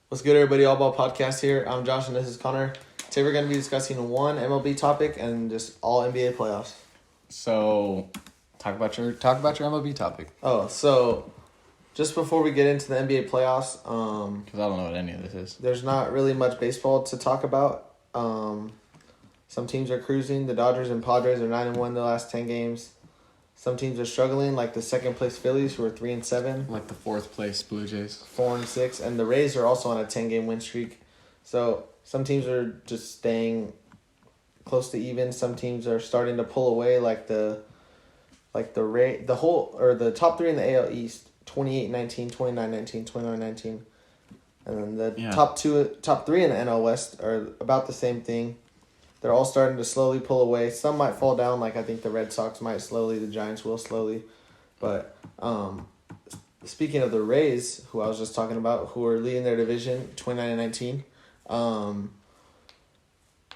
What's good, everybody? All Ball Podcast here. I'm Josh, and this is Connor. Today we're going to be discussing one MLB topic and just all NBA playoffs. So, talk about your MLB topic. Oh, so just before we get into the NBA playoffs, Because I don't know what any of this is. there's not really much baseball to talk about. Some teams are cruising. The Dodgers and Padres are 9-1 the last 10 games. Some teams are struggling, like the second place Phillies, who are 3-7. Like the fourth place Blue Jays. 4-6, and the Rays are also on a 10-game win streak. So some teams are just staying close to even. Some teams are starting to pull away, the top three in the AL East, 28-19, 29-19, 29-19. And then the top three in the NL West are about the same thing. They're all starting to slowly pull away. Some might fall down, like I think the Red Sox might slowly, the Giants will slowly. But speaking of the Rays, who I was just talking about, who are leading their division 29-19,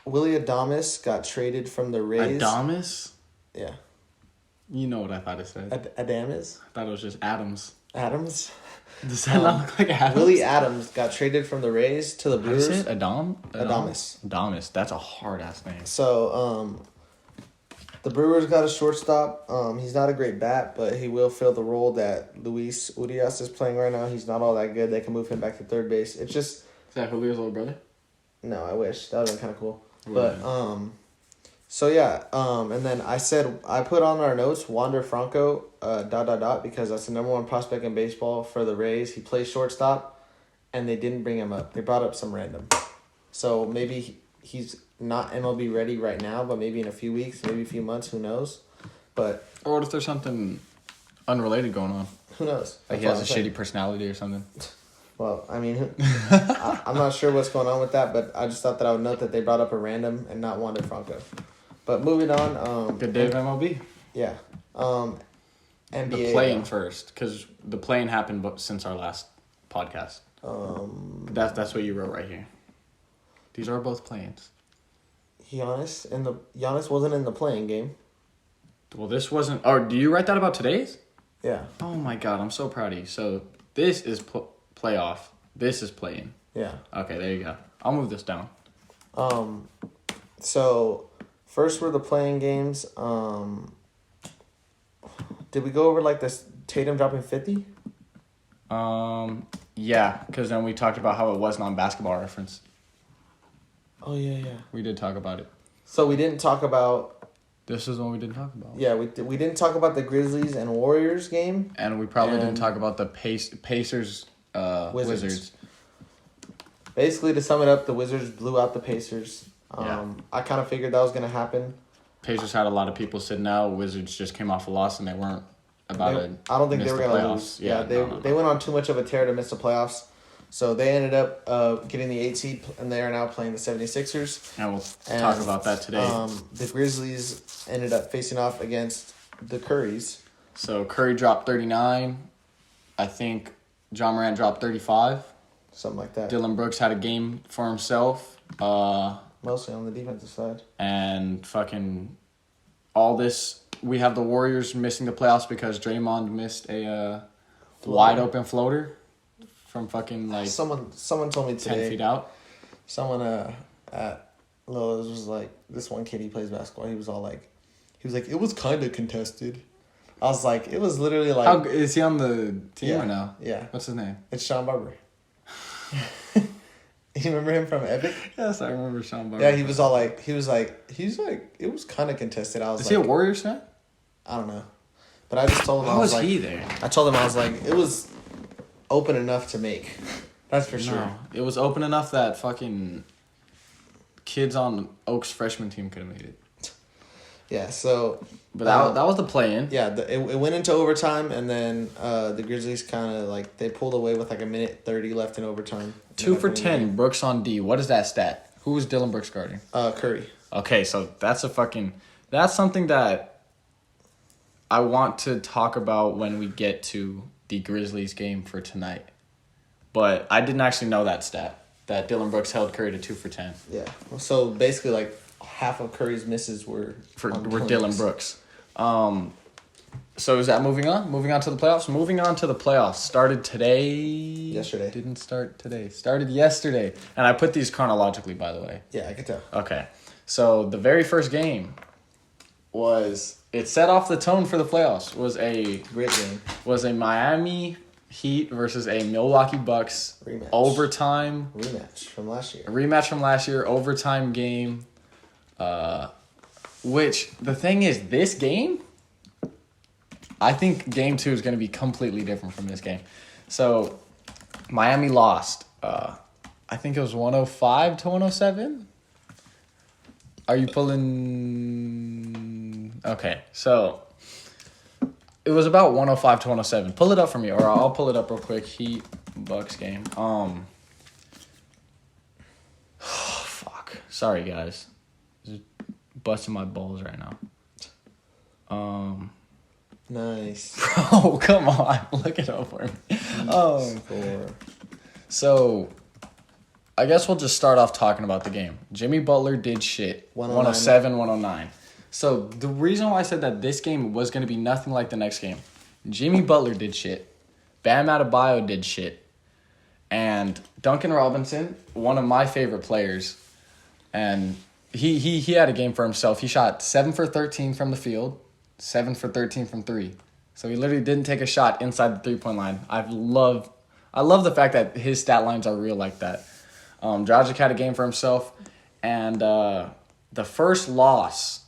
Willy Adames got traded from the Rays. Adames? Yeah. You know what I thought it said. Adames? I thought it was just Adams. Adams? Does that not look like Adams? Willy Adams got traded from the Rays to the Brewers. How do you say it? Adames. Adames. That's a hard-ass name. So, the Brewers got a shortstop. He's not a great bat, but he will fill the role that Luis Urias is playing right now. He's not all that good. They can move him back to third base. It's just... Is that Julio's little brother? No, I wish. That would have been kind of cool. Right. But, and then I put on our notes Wander Franco, ... because that's the number one prospect in baseball for the Rays. He plays shortstop, and they didn't bring him up. They brought up some random. So maybe he's not MLB ready right now, but maybe in a few weeks, maybe a few months, who knows? But Or what if there's something unrelated going on? who knows? Like he has a shitty personality or something? Well, I mean, I'm not sure what's going on with that, but I just thought that I would note that they brought up a random and not Wander Franco. But moving on. Good day of MLB. Yeah. NBA. The play-in first, because the play-in happened since our last podcast. That's what you wrote right here. These are both play-ins. Giannis wasn't in the playing game. Well, this wasn't... Oh, do you write that about today's? Yeah. Oh, my God. I'm so proud of you. So, this is playoff. This is play-in. Yeah. Okay, there you go. I'll move this down. So, first were the playing games. Did we go over, this Tatum dropping 50? Yeah, because then we talked about how it wasn't on Basketball Reference. Oh, yeah. We did talk about it. So, we didn't talk about... This is one we didn't talk about. Yeah, we didn't talk about the Grizzlies and Warriors game. And we probably didn't talk about the Pacers Wizards. Basically, to sum it up, the Wizards blew out the Pacers. Yeah. I kind of figured that was going to happen. Pacers had a lot of people sitting out. Wizards just came off a loss, and they weren't about to I don't think miss they were the going to playoffs. lose. Yeah, they went on too much of a tear to miss the playoffs. So they ended up getting the 8 seed, and they are now playing the 76ers. And we'll talk about that today. The Grizzlies ended up facing off against the Currys. So Curry dropped 39. I think John Morant dropped 35. Something like that. Dylan Brooks had a game for himself. Mostly on the defensive side. And fucking all this, we have the Warriors missing the playoffs because Draymond missed a wide open floater from fucking Someone told me today. 10 feet out. Someone at Lowe's was like, this one kid, he plays basketball. He was like, it was kind of contested. I was like, it was literally like. How is he on the team or no? Yeah. What's his name? It's Sean Barber. You remember him from Epic? Yes, I remember Sean Barber. Yeah, he was like, it was kind of contested. I was Is like, he a Warriors fan? I don't know. But I just told him, How was he there? I told him, I was like, it was open enough to make. That's for sure. No, it was open enough that fucking kids on Oak's freshman team could have made it. Yeah, so... But that was the play-in. Yeah, it went into overtime, and then the Grizzlies kind of, they pulled away with, a minute 30 left in overtime. 2 for 10, Brooks on D. What is that stat? Who was Dylan Brooks guarding? Curry. Okay, so that's something that I want to talk about when we get to the Grizzlies game for tonight. But I didn't actually know that stat, that Dylan Brooks held Curry to 2 for 10. Yeah, so basically, half of Curry's misses were Dylan Brooks. So is that moving on? Moving on to the playoffs? Moving on to the playoffs. Started today. Yesterday. Didn't start today. Started yesterday. And I put these chronologically, by the way. Yeah, I can tell. Okay. So the very first game it set off the tone for the playoffs. Great game. Was a Miami Heat versus a Milwaukee Bucks Rematch. Overtime. Rematch from last year. A rematch from last year, overtime game. Which, the thing is, this game, I think game 2 is going to be completely different from this game. So, Miami lost. I think it was 105 to 107. Are you pulling? Okay, so it was about 105 to 107. Pull it up for me, or I'll pull it up real quick. Heat Bucks game. Fuck. Sorry, guys. Just busting my balls right now. Nice. Bro, come on. Look it up for me. So, I guess we'll just start off talking about the game. Jimmy Butler did shit. 107, 109. So, the reason why I said that this game was going to be nothing like the next game, Jimmy Butler did shit. Bam Adebayo did shit. And Duncan Robinson, one of my favorite players, and he had a game for himself. He shot 7 for 13 from the field, 7 for 13 from 3. So he literally didn't take a shot inside the 3-point line. I love the fact that his stat lines are real like that. Dragic had a game for himself, and the first loss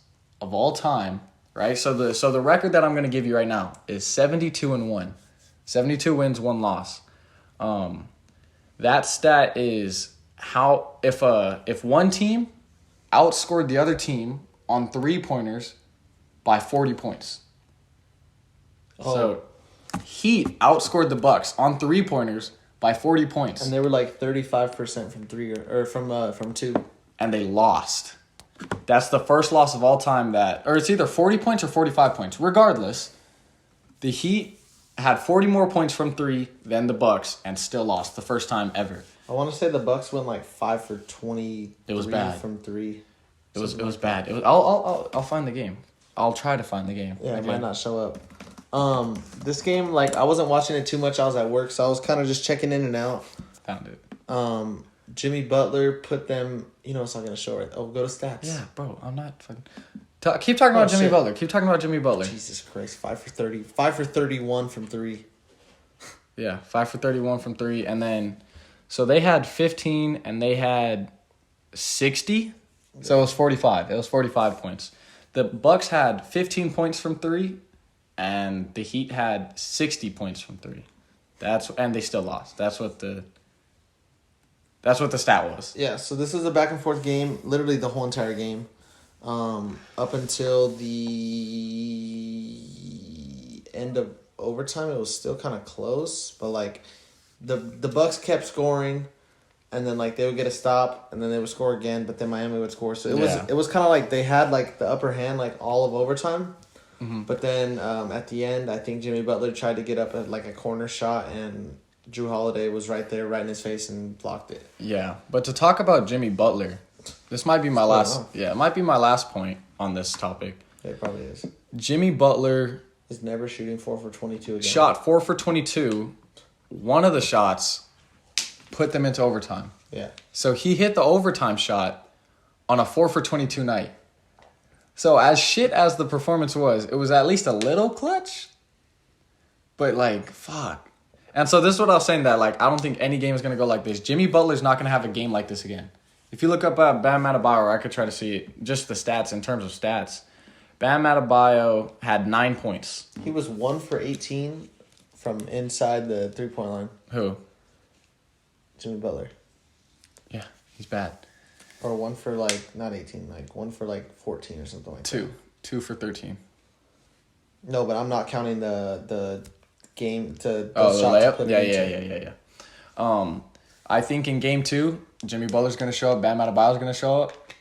of all time, right? So the record that I'm going to give you right now is 72-1. 72 wins, 1 loss. That stat is how if one team outscored the other team on 3-pointers by 40 points. Oh. So Heat outscored the Bucks on 3-pointers by 40 points. And they were like 35% from 3 or from 2. And they lost. That's the first loss of all time or it's either 40 points or 45 points. Regardless, the Heat had 40 more points from 3 than the Bucks and still lost the first time ever. I want to say the Bucks went like 5 for 20. It was bad. From 3. It was bad. I'll find the game. I'll try to find the game. Yeah, it might not show up. This game, like, I wasn't watching it too much. I was at work, so I was kind of just checking in and out. Found it. Jimmy Butler put them. You know, it's not gonna show it. Oh, go to stats. Yeah, bro. I'm not fucking. Keep talking about Jimmy Butler. Keep talking about Jimmy Butler. Jesus Christ, 5 for 30. 5 for 31 from 3. Yeah, 5 for 31 from 3, and then so they had 15 and they had 60. So it was 45. It was 45 points. The Bucks had 15 points from 3, and the Heat had 60 points from 3. And they still lost. That's what the stat was. Yeah, so this is a back and forth game, literally the whole entire game, up until the end of overtime. It was still kind of close, but like the Bucks kept scoring. And then, like, they would get a stop, and then they would score again, but then Miami would score. So it was kind of like they had, like, the upper hand, like, all of overtime. Mm-hmm. But then at the end, I think Jimmy Butler tried to get up at, like, a corner shot, and Jrue Holiday was right there, right in his face, and blocked it. Yeah, but to talk about Jimmy Butler, this might be my last... Yeah, it might be my last point on this topic. Yeah, it probably is. Jimmy Butler... is never shooting 4 for 22 again. Shot 4 for 22. One of the shots... put them into overtime. Yeah. So he hit the overtime shot on a 4 for 22 night. So as shit as the performance was, it was at least a little clutch. But, like, fuck. And so this is what I was saying, that, like, I don't think any game is going to go like this. Jimmy Butler's not going to have a game like this again. If you look up Bam Adebayo, I could try to see it, just the stats in terms of stats. Bam Adebayo had 9 points. He was 1 for 18 from inside the 3-point line. Who? Jimmy Butler. Yeah, he's bad. Or 1 for, like, not 18, like 1 for, like, 14 or something like that. 2 for 13. No, but I'm not counting the game to the layup. Yeah. I think in game 2, Jimmy Butler's going to show up. Bam Adebayo's going to show up.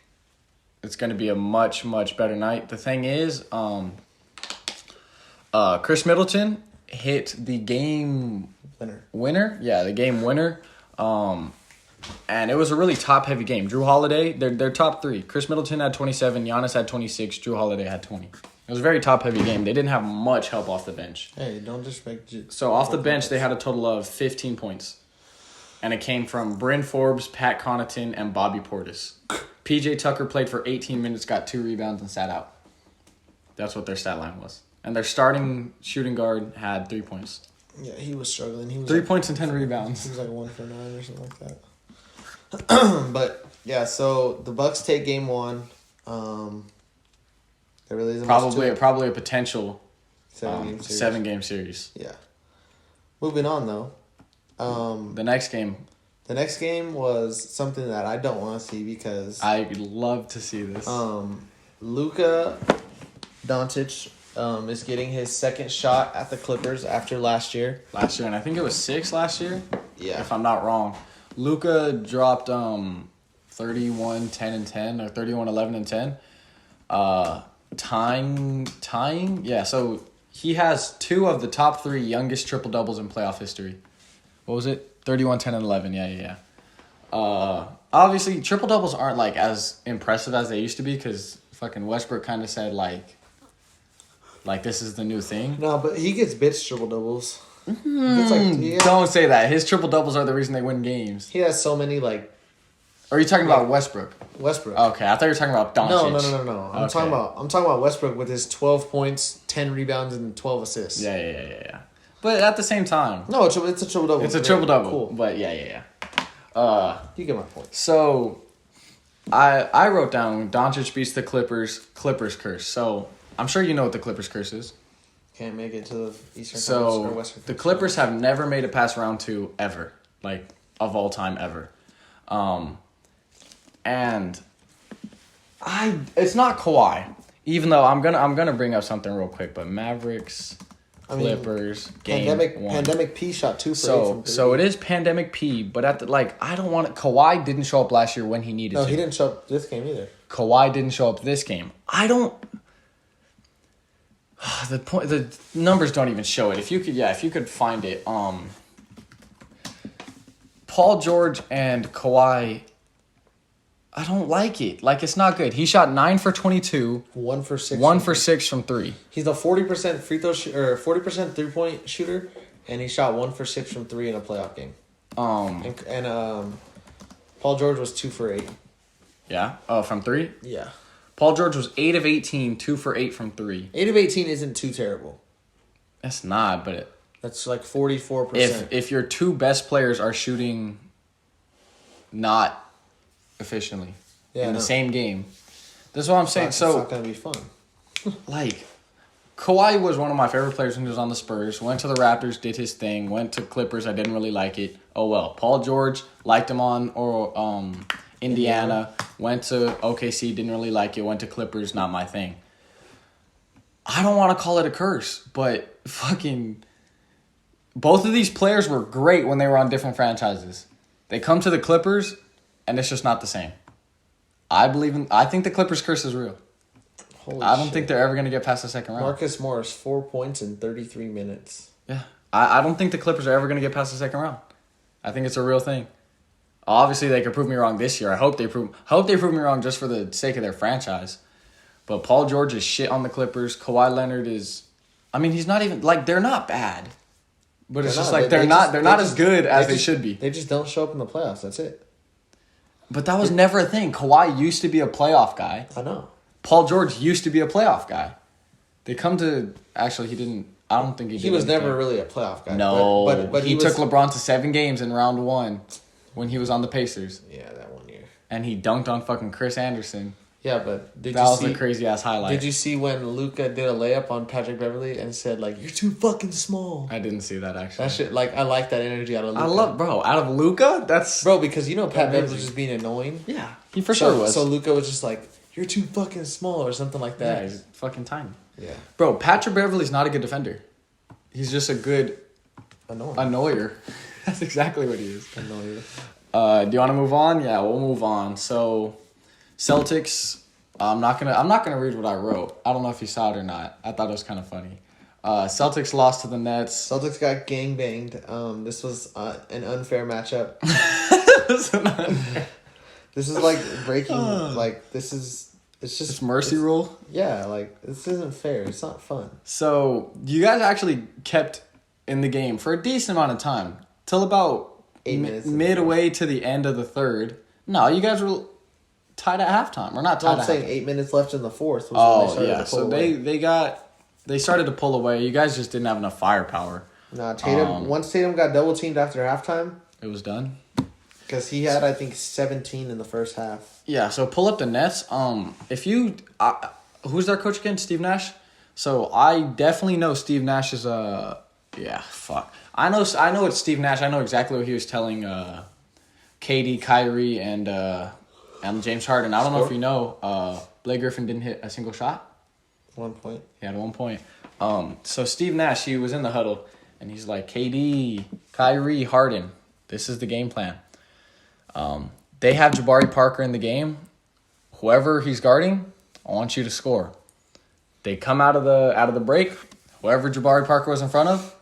It's going to be a much, much better night. The thing is, Chris Middleton hit the game winner. Yeah, the game winner. And it was a really top-heavy game. Jrue Holiday, they're top 3. Chris Middleton had 27, Giannis had 26, Jrue Holiday had 20. It It was a very top-heavy game. They didn't have much help off the bench. Hey, don't disrespect. So off the bench, they had a total of 15 points. And it came from Bryn Forbes, Pat Connaughton, and Bobby Portis. PJ Tucker played for 18 minutes, got 2 rebounds, and sat out. That's what their stat line was. And their starting shooting guard had 3 points. Yeah, he was struggling. He was 3 points and 10 rebounds. He was like 1 for 9 or something like that. But yeah, so the Bucks take game 1. There really isn't Probably a potential 7-game series. Yeah. Moving on though. The next game. The next game was something that I don't want to see because I love to see this. Luka Doncic is getting his second shot at the Clippers after last year. And I think it was 6 last year. Yeah. If I'm not wrong. Luka dropped 31, 10, and 10, or 31, 11, and 10. Tying. Yeah, so he has 2 of the top 3 youngest triple-doubles in playoff history. What was it? 31, 10, and 11. Yeah. Obviously, triple-doubles aren't, like, as impressive as they used to be because fucking Westbrook kind of said, like, this is the new thing. No, but he gets bitch triple-doubles. Don't say that. His triple-doubles are the reason they win games. He has so many, like... Or are you talking about Westbrook? Westbrook. Okay, I thought you were talking about Doncic. No. I'm talking about Westbrook with his 12 points, 10 rebounds, and 12 assists. Yeah. But at the same time... No, it's a triple-double. It's a triple-double. Cool. But yeah. You get my point. So, I wrote down Doncic beats the Clippers curse. So, I'm sure you know what the Clippers curse is. Can't make it to the Eastern Conference So, or Western. the Clippers have never made it past round 2 ever. Like, of all time ever. And it's not Kawhi. Even though I'm gonna bring up something real quick, but Mavericks, Clippers, game 1. Pandemic P shot 2 for 8 from 3. So it is Pandemic P, but I don't want it. Kawhi didn't show up last year when he needed to. No, he didn't show up this game either. Kawhi didn't show up this game. The numbers don't even show it. If you could find it. Paul George and Kawhi, I don't like it. Like, it's not good. He shot 9 for 22. 1 for 6. 1 for 6 from 3. He's a 40% free throw or 40% 3-point shooter, and he shot 1 for 6 from 3 in a playoff game. And Paul George was 2 for 8. Yeah. Oh, from 3? Yeah. Paul George was 8 of 18, 2 for 8 from 3. 8 of 18 isn't too terrible. That's not, but that's like 44%. If your 2 best players are shooting not efficiently in the same game, that's what I'm saying. It's not gonna be fun. Like, Kawhi was one of my favorite players when he was on the Spurs. Went to the Raptors, did his thing. Went to Clippers. I didn't really like it. Oh well. Paul George, liked him on Indiana. Went to OKC, didn't really like it. Went to Clippers, not my thing. I don't want to call it a curse, but fucking both of these players were great when they were on different franchises. They come to the Clippers, and it's just not the same. I think the Clippers curse is real. I don't think they're ever going to get past the second round. Marcus Morris, 4 points in 33 minutes. Yeah. I don't think the Clippers are ever going to get past the second round. I think it's a real thing. Obviously, they could prove me wrong this year. I hope they prove me wrong just for the sake of their franchise. But Paul George is shit on the Clippers. Kawhi Leonard is... I mean, he's not even... Like, they're not bad. But it's just like they're not as good as they should be. They just don't show up in the playoffs. That's it. But that was never a thing. Kawhi used to be a playoff guy. I know. Paul George used to be a playoff guy. They come to... Actually, he didn't... I don't think he did. He was never really a playoff guy. No. But he took LeBron to 7 games in round 1 when he was on the Pacers. Yeah, that 1 year. And he dunked on fucking Chris Anderson. Yeah, but that was a crazy-ass highlight. Did you see when Luka did a layup on Patrick Beverley and said, like, you're too fucking small? I didn't see that, actually. That shit, like, I like that energy out of Luka. Out of Luka? That's... Bro, because you know Pat Beverley was just being annoying. Yeah, he for sure was. So Luka was just like, you're too fucking small or something like that. Yeah, he's fucking tiny. Yeah. Bro, Patrick Beverley's not a good defender. He's just a good... Annoyer. That's exactly what he is. Annoyer. Do you want to move on? Yeah, we'll move on. So, Celtics... I'm not gonna read what I wrote. I don't know if you saw it or not. I thought it was kind of funny. Celtics lost to the Nets. Celtics got gangbanged. This was an unfair matchup. This is like breaking. Like, this is It's mercy rule. Yeah, like this isn't fair. It's not fun. So you guys actually kept in the game for a decent amount of time till about 8 minutes. Midway to the end of the third. No, you guys were tied at halftime. We're not tied. No, I'm saying 8 minutes left in the fourth. Was when they started to pull away. They started to pull away. You guys just didn't have enough firepower. Nah, Tatum. Once Tatum got double teamed after halftime, it was done. Because he had, I think, 17 in the first half. Yeah, so pull up the Nets. Who's their coach again? Steve Nash. So I definitely know Steve Nash is I know it's Steve Nash. I know exactly what he was telling KD, Kyrie, and James Harden. I don't know if you know, Blake Griffin didn't hit a single shot. 1 point. He had 1 point. So Steve Nash, he was in the huddle, and he's like, KD, Kyrie, Harden, this is the game plan. They have Jabari Parker in the game. Whoever he's guarding, I want you to score. They come out of the break. Whoever Jabari Parker was in front of,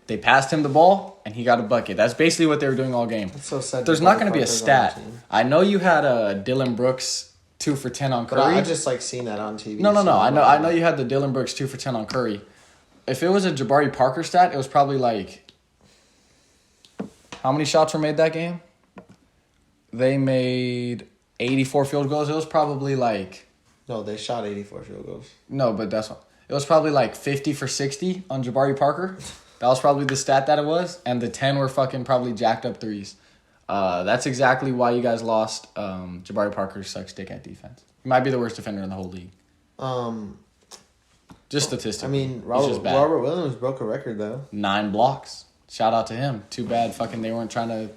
they passed him the ball, and he got a bucket. That's basically what they were doing all game. That's so sad. There's not going to be a stat. I know you had Dylan Brooks 2 for 10 on Curry. But I just like seen that on TV. No. I know you had the Dylan Brooks 2 for 10 on Curry. If it was a Jabari Parker stat, it was probably like, how many shots were made that game? They made 84 field goals. It was probably like... No, they shot 84 field goals. No, but that's... It was probably like 50 for 60 on Jabari Parker. That was probably the stat that it was. And the 10 were fucking probably jacked up threes. That's exactly why you guys lost. Jabari Parker sucks dick at defense. He might be the worst defender in the whole league. Just statistically. I mean, Robert Williams broke a record, though. 9 blocks. Shout out to him. Too bad fucking they weren't trying to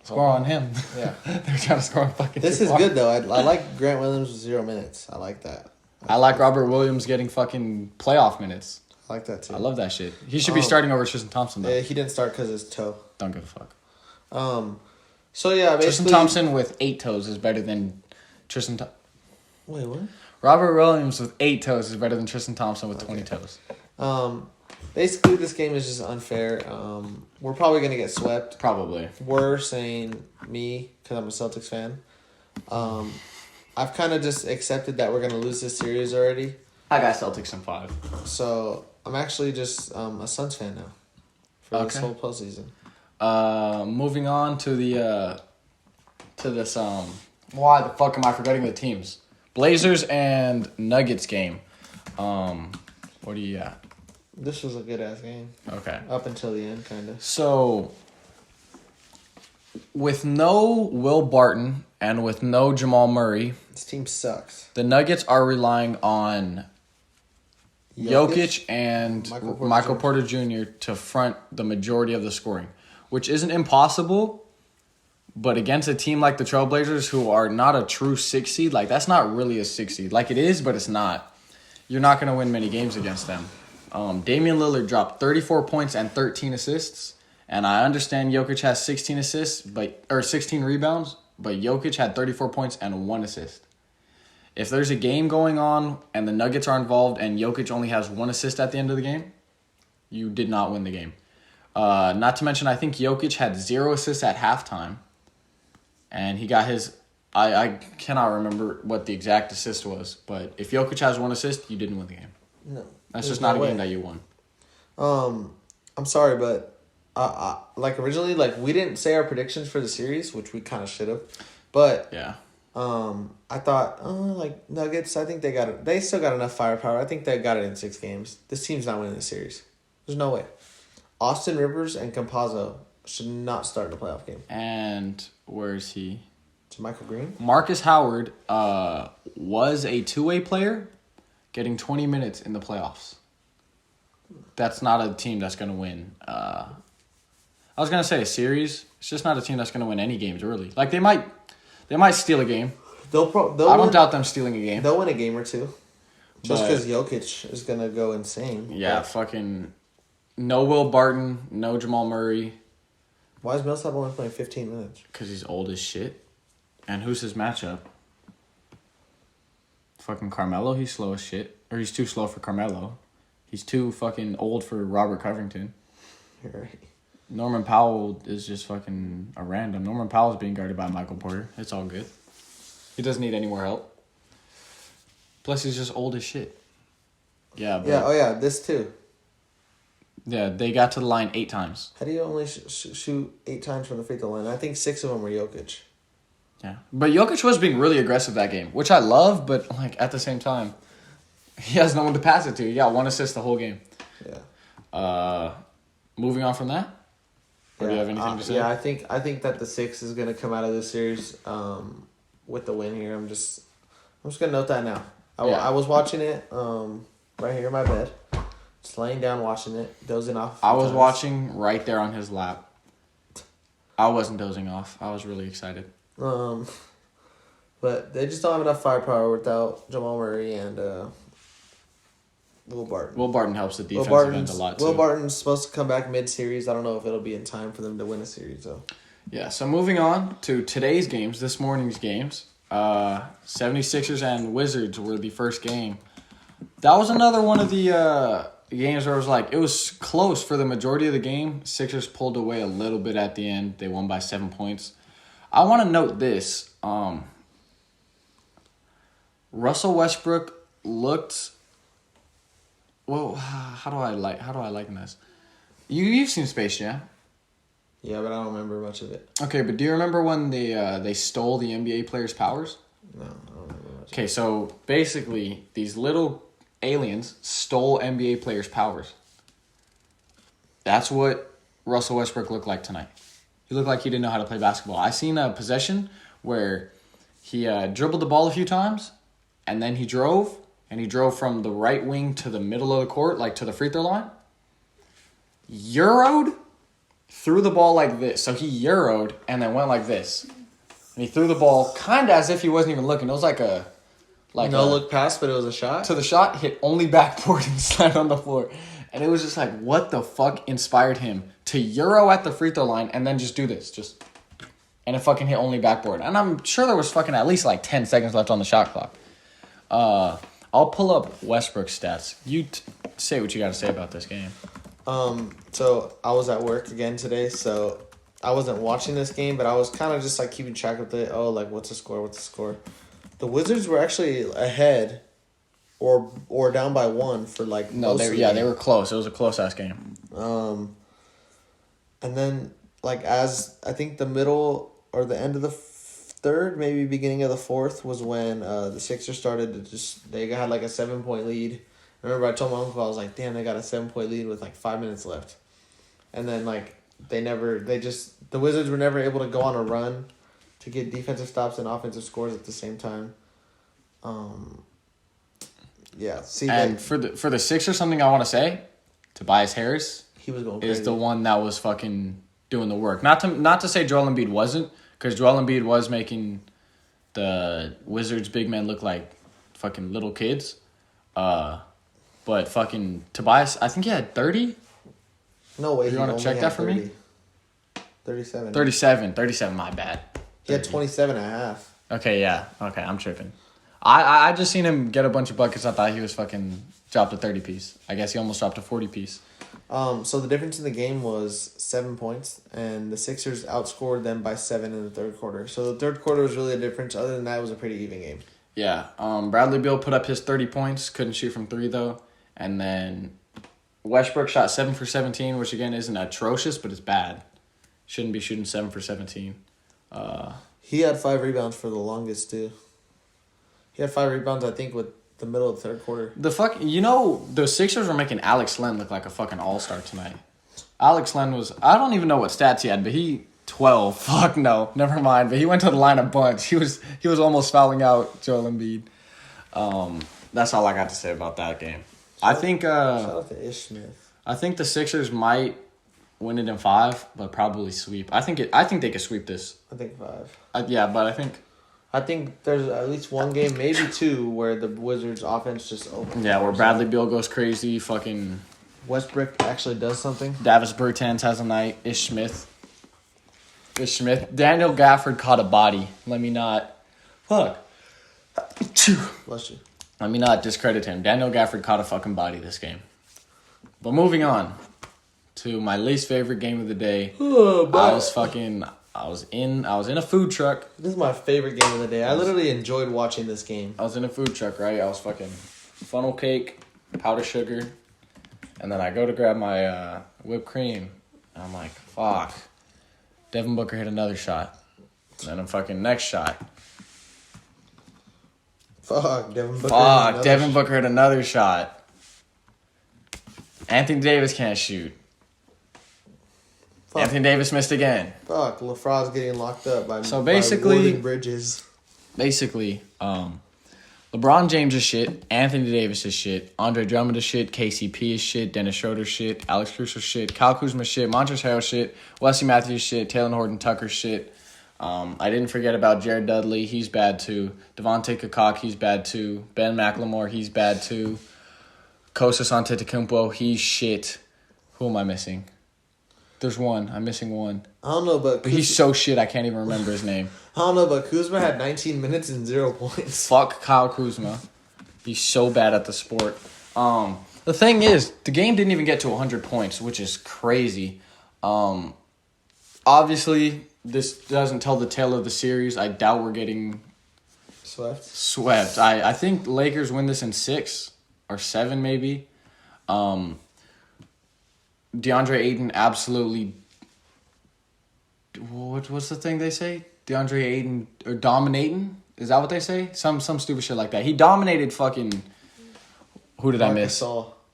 score on him. Yeah. They were trying to score on fucking This is good, though. I like Grant Williams with 0 minutes. I like that. I like Robert Williams getting fucking playoff minutes. I like that, too. I love that shit. He should be starting over Tristan Thompson, though. Yeah, he didn't start because of his toe. Don't give a fuck. So, yeah, basically... Tristan Thompson with 8 toes is better than Tristan... Wait, what? Robert Williams with 8 toes is better than Tristan Thompson with 20 toes. Basically, this game is just unfair. We're probably going to get swept. Probably. We're saying me, because I'm a Celtics fan. I've kind of just accepted that we're going to lose this series already. I got Celtics in 5. So, I'm actually just a Suns fan now for this whole postseason. Moving on to this why the fuck am I forgetting the teams? Blazers and Nuggets game. What do you got? This was a good ass game. Okay. Up until the end, kind of. So, with no Will Barton and with no Jamal Murray, this team sucks. The Nuggets are relying on Jokic and Michael Porter Jr. to front the majority of the scoring, which isn't impossible, but against a team like the Trailblazers, who are not a true 6 seed, like that's not really a 6 seed. Like it is, but it's not. You're not going to win many games against them. Damian Lillard dropped 34 points and 13 assists, and I understand Jokic has 16 assists, 16 rebounds, but Jokic had 34 points and 1 assist. If there's a game going on and the Nuggets are involved and Jokic only has 1 assist at the end of the game, you did not win the game. Not to mention, I think Jokic had 0 assists at halftime, and he got his... I cannot remember what the exact assist was, but if Jokic has 1 assist, you didn't win the game. No. That's just not a game that you won. I'm sorry, but originally, we didn't say our predictions for the series, which we kind of should have. But yeah, I thought, Nuggets. I think they still got enough firepower. I think they got it in 6 games. This team's not winning the series. There's no way. Austin Rivers and Campazzo should not start the playoff game. And where is he? To Michael Green. Marcus Howard was a 2-way player, getting 20 minutes in the playoffs. That's not a team that's going to win. I was going to say a series. It's just not a team that's going to win any games, really. Like, they might steal a game. I don't doubt them stealing a game. They'll win a game or two. Just because Jokic is going to go insane. Yeah, fucking no Will Barton, no Jamal Murray. Why is Millsap only playing 15 minutes? Because he's old as shit. And who's his matchup? Fucking Carmelo, he's slow as shit. Or he's too slow for Carmelo. He's too fucking old for Robert Covington. You're right. Norman Powell is just fucking a random. Norman Powell's being guarded by Michael Porter. It's all good. He doesn't need any more help. Plus, he's just old as shit. Yeah. But, yeah. Oh yeah. This too. Yeah, they got to the line 8 times. How do you only shoot 8 times from the free throw line? I think 6 of them were Jokic. Yeah, but Jokic was being really aggressive that game, which I love. But like at the same time, he has no one to pass it to. He got 1 assist the whole game. Yeah. Moving on from that. Or do you have anything to say? Yeah, I think that the 6 is gonna come out of this series with the win here. I'm just gonna note that now. I was watching it right here in my bed, just laying down watching it, dozing off. I was watching right there on his lap. I wasn't dozing off. I was really excited. But they just don't have enough firepower without Jamal Murray and Will Barton. Will Barton helps the defensive end a lot too. Will Barton's supposed to come back mid-series. I don't know if it'll be in time for them to win a series though. Yeah, so moving on to today's games, this morning's games. 76ers and Wizards were the first game. That was another one of the games where it was close for the majority of the game. Sixers pulled away a little bit at the end. They won by 7 points. I want to note this. Russell Westbrook looked. Well, how do I liken this? You've seen Space Jam. Yeah, but I don't remember much of it. Okay, but do you remember when they stole the NBA players' powers? No, I don't remember much. Okay, so basically, these little aliens stole NBA players' powers. That's what Russell Westbrook looked like tonight. He looked like he didn't know how to play basketball. I seen a possession where he dribbled the ball a few times, and then he drove from the right wing to the middle of the court, like to the free throw line. Euroed, threw the ball like this. So he Euroed and then went like this. And he threw the ball kind of as if he wasn't even looking. It was like a... look pass, but it was a shot? To the shot, hit only backboard and slid on the floor. And it was just like, what the fuck inspired him to Euro at the free throw line and then just do this? And it fucking hit only backboard. And I'm sure there was fucking at least like 10 seconds left on the shot clock. I'll pull up Westbrook's stats. You say what you got to say about this game. So I was at work again today, so I wasn't watching this game, but I was kind of just like keeping track of it. Oh, like what's the score? The Wizards were actually ahead or down by 1 for like they were close. It was a close ass game. And then like as I think the middle or the end of the third, maybe beginning of the fourth was when the Sixers started to they had like a 7-point lead. I remember I told my uncle, I was like, damn, they got a 7-point lead with like 5 minutes left. And then like the Wizards were never able to go on a run to get defensive stops and offensive scores at the same time. Yeah. For the Sixers, something I want to say, Tobias Harris he was going crazy. Is the one that was fucking doing the work. Not to say Joel Embiid wasn't, because Joel Embiid was making the Wizards big men look like fucking little kids. But fucking Tobias, I think he had 30. No way. You want to check that for 30. me? 37. 37, my bad. He had 27 and a half. Okay, yeah. Okay, I'm tripping. I just seen him get a bunch of buckets. I thought he was fucking dropped a 30-piece. I guess he almost dropped a 40-piece. So the difference in the game was 7 points, and the Sixers outscored them by 7 in the third quarter. So the third quarter was really the difference. Other than that, it was a pretty even game. Yeah. Bradley Beal put up his 30 points. Couldn't shoot from 3, though. And then Westbrook shot 7 for 17, which, again, isn't atrocious, but it's bad. Shouldn't be shooting 7 for 17. He had 5 rebounds for the longest, too. He had 5 rebounds, I think, with the middle of the third quarter. The Sixers were making Alex Len look like a fucking all-star tonight. Alex Len was, I don't even know what stats he had, but 12. Fuck no, never mind. But he went to the line a bunch. He was almost fouling out Joel Embiid. That's all I got to say about that game. Shout out to Ish Smith. I think the Sixers might win it in 5, but probably sweep. I think they could sweep this. I think 5. I think there's at least one game, maybe 2, where the Wizards' offense just opens. Yeah, where Bradley Beal goes crazy. Fucking Westbrook actually does something. Davis Bertans has a night. Ish Smith. Daniel Gafford caught a body. Let me not. Fuck. Bless you. Let me not discredit him. Daniel Gafford caught a fucking body this game. But moving on to my least favorite game of the day. I was in a food truck. This is my favorite game of the day. I literally enjoyed watching this game. I was in a food truck, right? I was fucking funnel cake, powdered sugar, and then I go to grab my whipped cream. And I'm like, fuck. Devin Booker hit another shot. And then I'm fucking next shot. Fuck, Devin Booker. Fuck, Devin Booker hit another shot. Anthony Davis can't shoot. Fuck. Anthony Davis missed again. Fuck, LaFraud's getting locked up by Warden Bridges. Basically, LeBron James is shit. Anthony Davis is shit. Andre Drummond is shit. KCP is shit. Dennis Schroeder shit. Alex Caruso shit. Kyle Kuzma shit. Montrezl Harrell shit. Wesley Matthews shit. Taylor Horton Tucker shit. I didn't forget about Jared Dudley. He's bad too. Devontae Kakak, he's bad too. Ben McLemore, he's bad too. Kostas Antetokounmpo, he's shit. Who am I missing? There's one. I'm missing one. I don't know, but he's so shit I can't even remember his name. I don't know, but Kuzma had 19 minutes and 0 points. Fuck Kyle Kuzma. He's so bad at the sport. The thing is, the game didn't even get to 100 points, which is crazy. Obviously, this doesn't tell the tale of the series. I doubt we're getting swept. I think Lakers win this in 6 or 7 maybe. DeAndre Ayton absolutely. What's the thing they say? DeAndre Ayton or dominating? Is that what they say? Some stupid shit like that. He dominated fucking. Who did I miss?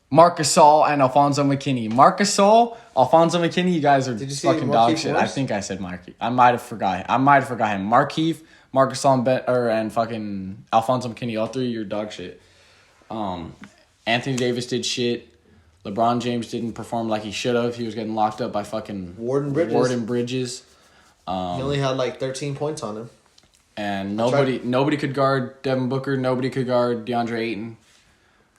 Marc Gasol and Alfonso McKinney. Marc Gasol, Alfonso McKinney. You guys are fucking dog shit. I think I said Markieff. I might have forgot him. Markieff, Marc Gasol, and fucking Alfonso McKinney. All three, you're dog shit. Anthony Davis did shit. LeBron James didn't perform like he should have. He was getting locked up by fucking Warden Bridges. He only had like 13 points on him. And nobody could guard Devin Booker. Nobody could guard DeAndre Ayton.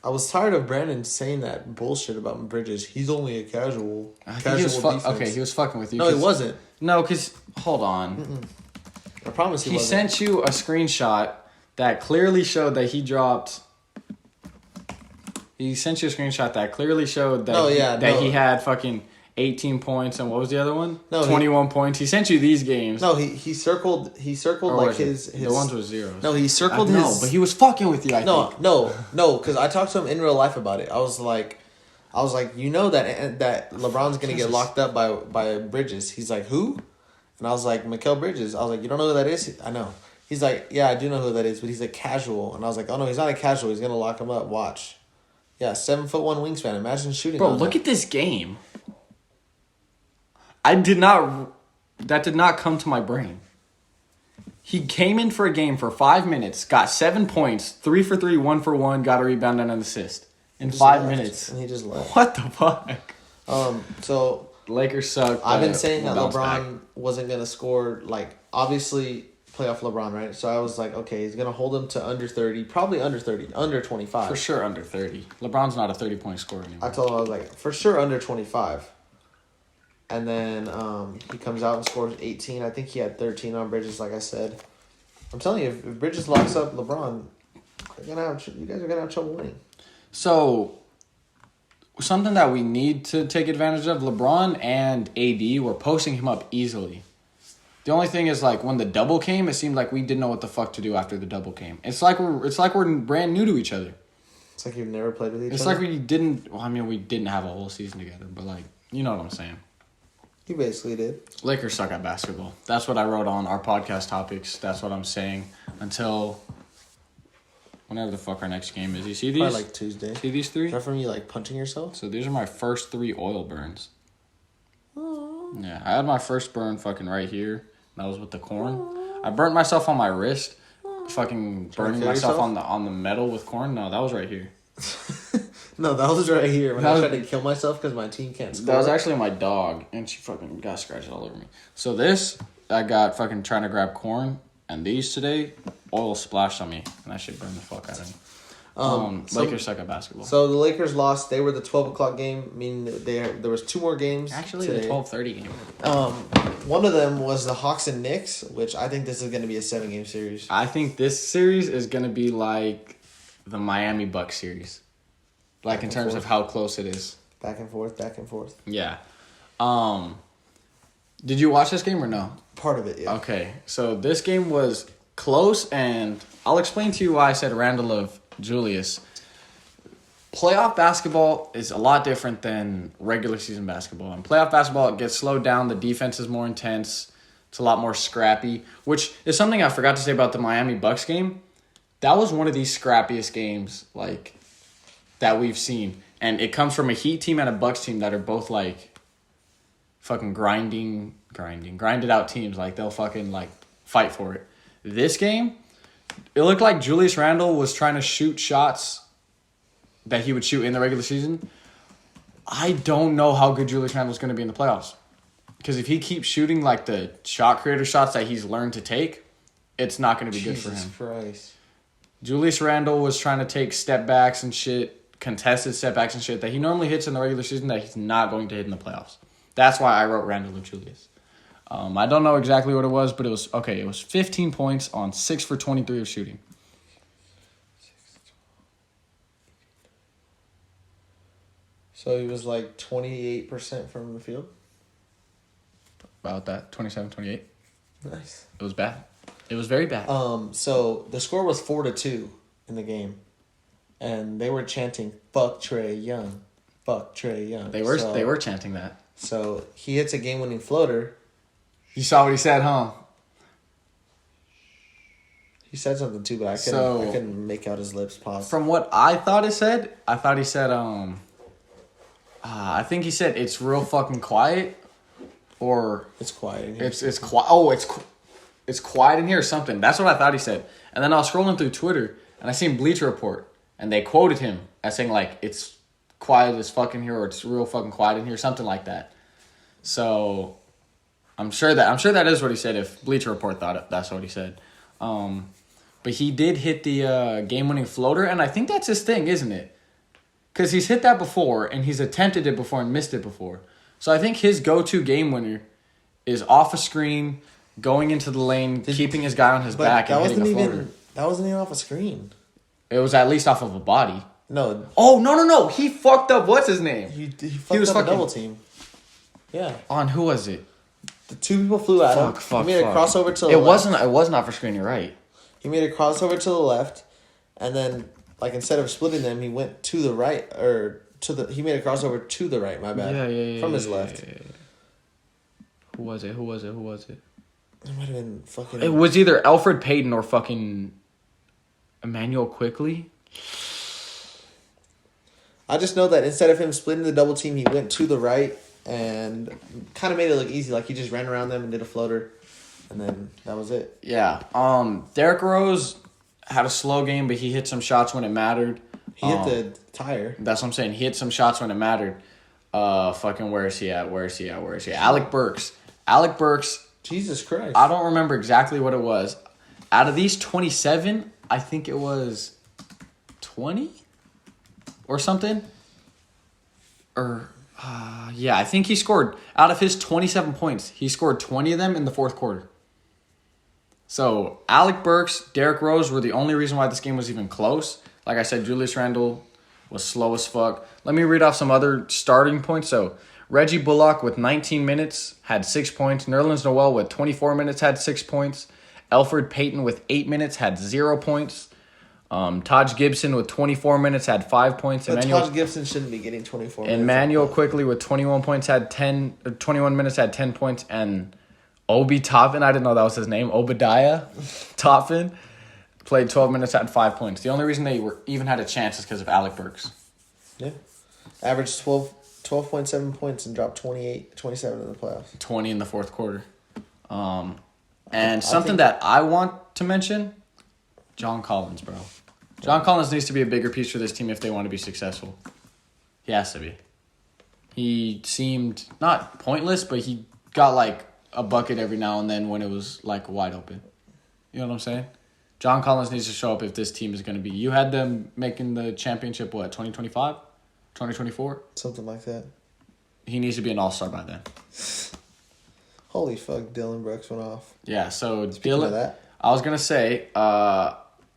I was tired of Brandon saying that bullshit about Bridges. He's only a casual. He was he was fucking with you. No, he wasn't. No, because hold on. I promise he wasn't. He sent you a screenshot that clearly showed that he dropped. He sent you a screenshot that clearly showed that he had fucking 18 points and what was the other one? 21 points. He sent you these games. No, he circled like his the ones with zeros. No, he circled his. No, but he was fucking with you. I think. No, because I talked to him in real life about it. I was like, you know that LeBron's gonna get locked up by Bridges. He's like, who? And I was like, Mikal Bridges. I was like, you don't know who that is? I know. He's like, yeah, I do know who that is, but he's a casual. And I was like, oh no, he's not a casual. He's gonna lock him up. Watch. Yeah, 7'1" wingspan. Imagine shooting. Bro, look at this game. That did not come to my brain. He came in for a game for 5 minutes, got 7 points, 3 for 3, 1 for 1, got a rebound and an assist in 5 minutes. And he just left. What the fuck? So Lakers suck. I've been saying that LeBron wasn't gonna score. Like obviously, playoff LeBron, right? So I was like, okay, he's gonna hold him to under 30, probably under 30, under 25. For sure, under 30. LeBron's not a 30-point scorer anymore. I told him, I was like, for sure under 25. And then he comes out and scores 18. I think he had 13 on Bridges, like I said. I'm telling you, if Bridges locks up LeBron, you guys are gonna have trouble winning. So, something that we need to take advantage of, LeBron and AD were posting him up easily. The only thing is, like, when the double came, it seemed like we didn't know what the fuck to do after the double came. It's like we're brand new to each other. It's like you've never played with each other? It's like we didn't... Well, I mean, we didn't have a whole season together, but, like, you know what I'm saying. You basically did. Lakers suck at basketball. That's what I wrote on our podcast topics. That's what I'm saying. Until whenever the fuck our next game is. You see these? Probably like Tuesday. See these 3? Is that from you, like, punching yourself? So these are my first 3 oil burns. Aww. Yeah, I had my first burn fucking right here. That was with the corn. Aww. I burnt myself on my wrist. Aww. Fucking burning myself on the metal with corn. No, that was right here. No, that was right here when I tried to kill myself because my team can't score. That was actually my dog, and she fucking got scratches all over me. So this, I got fucking trying to grab corn, and these today, oil splashed on me, and that shit burned the fuck out of me. Lakers suck at basketball. So the Lakers lost. They were the 12 o'clock game. I mean, there was 2 more games. Actually, today. the 12:30 game. One of them was the Hawks and Knicks, which I think this is going to be a 7-game series. I think this series is going to be like the Miami Bucks series. Like, in terms of how close it is. Back and forth. Yeah. Did you watch this game or no? Part of it, yeah. Okay, so this game was close, and I'll explain to you why I said Randall of Julius. Playoff basketball is a lot different than regular season basketball. In playoff basketball, it gets slowed down. The defense is more intense. It's a lot more scrappy, which is something I forgot to say about the Miami Bucks game. That was one of the scrappiest games that we've seen. And it comes from a Heat team and a Bucks team that are both fucking grinded out teams. They'll fucking fight for it. This game, it looked like Julius Randle was trying to shoot shots that he would shoot in the regular season. I don't know how good Julius Randle is going to be in the playoffs. Because if he keeps shooting the shot creator shots that he's learned to take, it's not going to be good for him. Jesus Christ. Julius Randle was trying to take step backs and shit, contested step backs and shit that he normally hits in the regular season that he's not going to hit in the playoffs. That's why I wrote Randle of Julius. I don't know exactly what it was, but it was 15 points on 6 for 23 of shooting. So he was 28% from the field? About that, 27, 28. Nice. It was bad. It was very bad. So the score was 4-2 in the game. And they were chanting, "Fuck Trae Young. Fuck Trae Young." They were chanting that. So he hits a game-winning floater. You saw what he said, huh? He said something too, but I couldn't make out his lips pause. From what I thought he said, I think he said it's real fucking quiet, or It's quiet in here. it's quiet. Oh, it's quiet in here or something. That's what I thought he said. And then I was scrolling through Twitter and I seen Bleacher Report and they quoted him as saying it's quiet as fuck in here, or it's real fucking quiet in here, something like that. So I'm sure that is what he said. If Bleacher Report thought that's what he said, but he did hit the game-winning floater, and I think that's his thing, isn't it? Because he's hit that before, and he's attempted it before and missed it before. So I think his go-to game winner is off a screen, going into the lane, keeping his guy on his back, and hitting a floater. That wasn't even off a screen. It was at least off of a body. No. Oh, no. He fucked up. What's his name? He fucked up a double team. Yeah. On who was it? The two people flew at him. He made a crossover to the left. It wasn't off a screen, you're right. He made a crossover to the left, and then instead of splitting them, he went to the right, he made a crossover to the right, my bad. Yeah. From his left. Yeah. Who was it? It might have been fucking... It was either Elfrid Payton or fucking Emmanuel Quickly. I just know that instead of him splitting the double team, he went to the right and kind of made it look easy. He just ran around them and did a floater, and then that was it. Yeah. Derrick Rose had a slow game, but he hit some shots when it mattered. He hit the tire. That's what I'm saying. He hit some shots when it mattered. Where is he at? Alec Burks. Jesus Christ. I don't remember exactly what it was. Out of these 27, I think it was 20 or something. I think he scored, out of his 27 points, he scored 20 of them in the fourth quarter. So, Alec Burks, Derrick Rose were the only reason why this game was even close. Like I said, Julius Randle was slow as fuck. Let me read off some other starting points. So, Reggie Bullock with 19 minutes had 6 points. Nerlens Noel with 24 minutes had 6 points. Elfrid Payton with 8 minutes had 0 points. Taj Gibson with 24 minutes had 5 points. Taj Gibson shouldn't be getting 24 minutes. Emmanuel Quickly with 21 minutes had 10 points. And Obi Toppin, I didn't know that was his name, Obadiah Toppin, played 12 minutes, had 5 points. The only reason they even had a chance is because of Alec Burks. Yeah. Averaged 12.7 points and dropped 27 in the playoffs. 20 in the fourth quarter. And something that I want to mention, John Collins, bro. John Collins needs to be a bigger piece for this team if they want to be successful. He has to be. He seemed not pointless, but he got a bucket every now and then when it was wide open. You know what I'm saying? John Collins needs to show up if this team is going to be. You had them making the championship, 2025? 2024? Something like that. He needs to be an all-star by then. Holy fuck, Dillon Brooks went off. Yeah, so Speaking of that. I was going to say,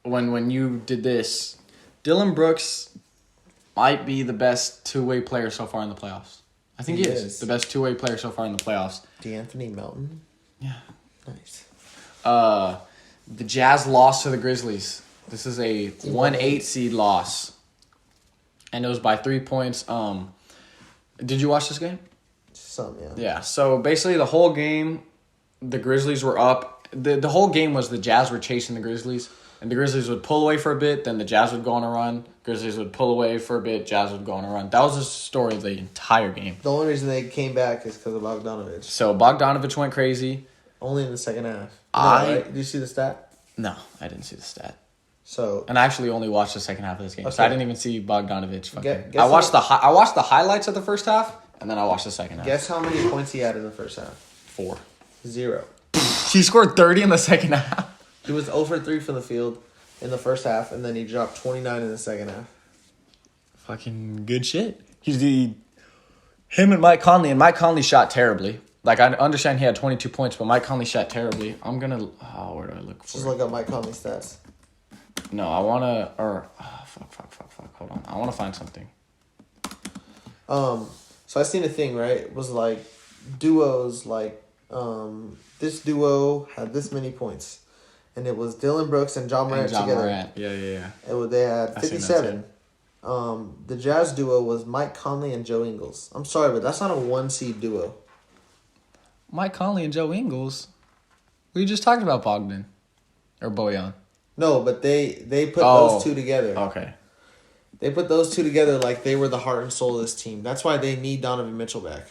when you did this, Dillon Brooks might be the best two-way player so far in the playoffs. I think he is the best two-way player so far in the playoffs. DeAnthony Melton. Yeah. Nice. The Jazz lost to the Grizzlies. This is a 1-8 seed loss. And it was by 3 points. Did you watch this game? Some, yeah. Yeah, so basically the whole game, the Grizzlies were up. The whole game was the Jazz were chasing the Grizzlies. And the Grizzlies would pull away for a bit, then the Jazz would go on a run. Grizzlies would pull away for a bit, Jazz would go on a run. That was the story of the entire game. The only reason they came back is because of Bogdanovich. So Bogdanovich went crazy. Only in the second half. Right? Did you see the stat? No, I didn't see the stat. So and I actually only watched the second half of this game, so I didn't even see Bogdanovich. I watched the highlights of the first half, and then I watched the second half. Guess how many points he had in the first half? 4. 0. He scored 30 in the second half. He was 0 for 3 from the field in the first half, and then he dropped 29 in the second half. Fucking good shit. Him and Mike Conley, and Mike Conley shot terribly. Like, I understand he had 22 points, but Mike Conley shot terribly. I'm gonna... Oh, where do I look for Just look up Mike Conley stats. No, I wanna... Fuck. Hold on. I wanna find something. So I seen a thing, right? It was like duos, like, this duo had this many points. And it was Dylan Brooks and John Morant together. Morant. Yeah. They had 57. The Jazz duo was Mike Conley and Joe Ingles. I'm sorry, but that's not a 1-seed duo. Mike Conley and Joe Ingles? We just talked about Bogdan. Or Bojan. No, but they put those two together. Okay. They put those two together like they were the heart and soul of this team. That's why they need Donovan Mitchell back.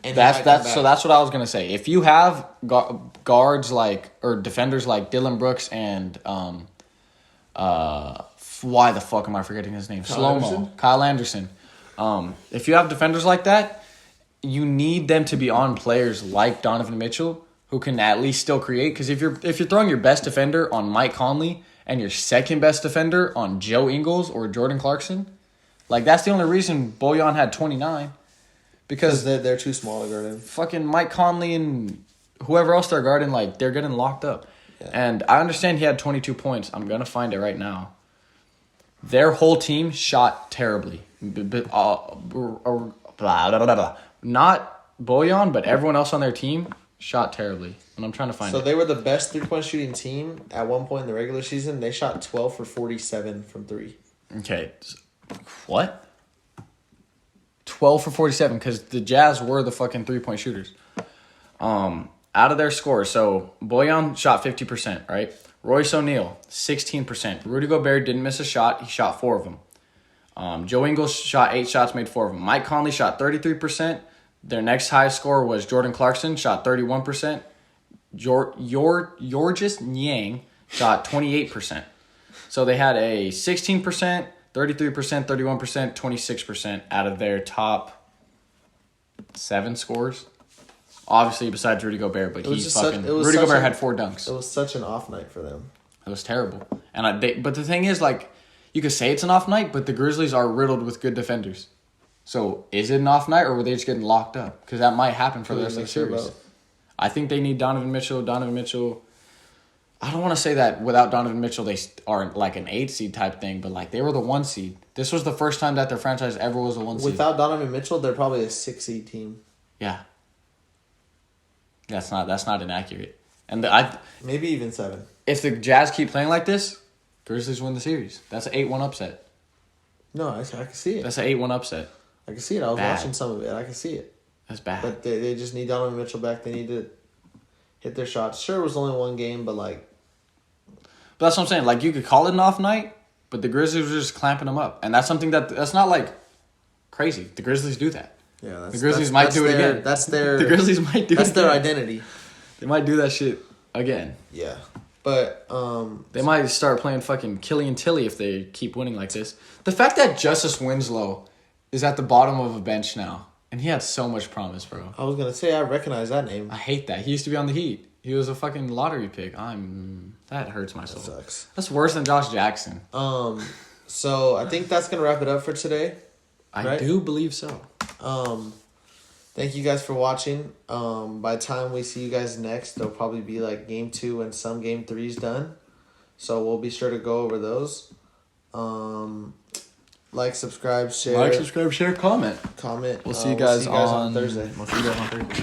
And that's what I was gonna say. If you have guards or defenders like Dylan Brooks and why the fuck am I forgetting his name? Kyle Anderson. If you have defenders like that, you need them to be on players like Donovan Mitchell who can at least still create. Because if you're throwing your best defender on Mike Conley and your second best defender on Joe Ingles or Jordan Clarkson, like that's the only reason Bojan had 29. Because they're too small to guard him. Fucking Mike Conley and whoever else they're guarding, like, they're getting locked up. Yeah. And I understand he had 22 points. I'm going to find it right now. Their whole team shot terribly. Not Bojan, but everyone else on their team shot terribly. And I'm trying to find it. So they were the best three-point shooting team at one point in the regular season. They shot 12 for 47 from 3. Okay. What? 12 for 47 because the Jazz were the fucking three-point shooters. Out of their score, so Bojan shot 50%, right? Royce O'Neal, 16%. Rudy Gobert didn't miss a shot. He shot 4 of them. Joe Ingles shot 8 shots, made 4 of them. Mike Conley shot 33%. Their next highest score was Jordan Clarkson, shot 31%. Georges Niang shot 28%. So they had a 16%, 33%, 31%, 26% out of their top 7 scores. Obviously, besides Rudy Gobert, but Rudy Gobert had 4 dunks. It was such an off night for them. It was terrible. But the thing is, like, you could say it's an off night, but the Grizzlies are riddled with good defenders. So, is it an off night, or were they just getting locked up? Because that might happen for the rest of the series. I think they need Donovan Mitchell. I don't want to say that without Donovan Mitchell they are like an 8 seed type thing, but like they were the 1 seed. This was the first time that their franchise ever was a 1 seed. Without Donovan Mitchell, they're probably a 6 seed team. Yeah. That's not inaccurate. And maybe even 7. If the Jazz keep playing like this, Grizzlies win the series. That's an 8-1 upset. No, I can see it. That's an 8-1 upset. I can see it. I was watching some of it. I can see it. That's bad. But they just need Donovan Mitchell back. They need to hit their shots. Sure, it was only 1 game, but like. But that's what I'm saying. Like, you could call it an off night, but the Grizzlies were just clamping them up. And that's something that's not, like, crazy. The Grizzlies do that. Yeah, the Grizzlies might do it again. The Grizzlies might do it again. That's their identity. They might do that shit again. Yeah. But, they might start playing fucking Killian Tilly if they keep winning like this. The fact that Justice Winslow is at the bottom of a bench now, and he had so much promise, bro. I was going to say, I recognize that name. I hate that. He used to be on the Heat. He was a fucking lottery pick. That hurts my soul. That sucks. That's worse than Josh Jackson. So I think that's gonna wrap it up for today. I do believe so. Thank you guys for watching. By the time we see you guys next, there'll probably be like game 2 and some game 3s done. So we'll be sure to go over those. Like, subscribe, share. Like, subscribe, share, comment. Comment. We'll see you guys on Thursday. We'll see you guys on Thursday.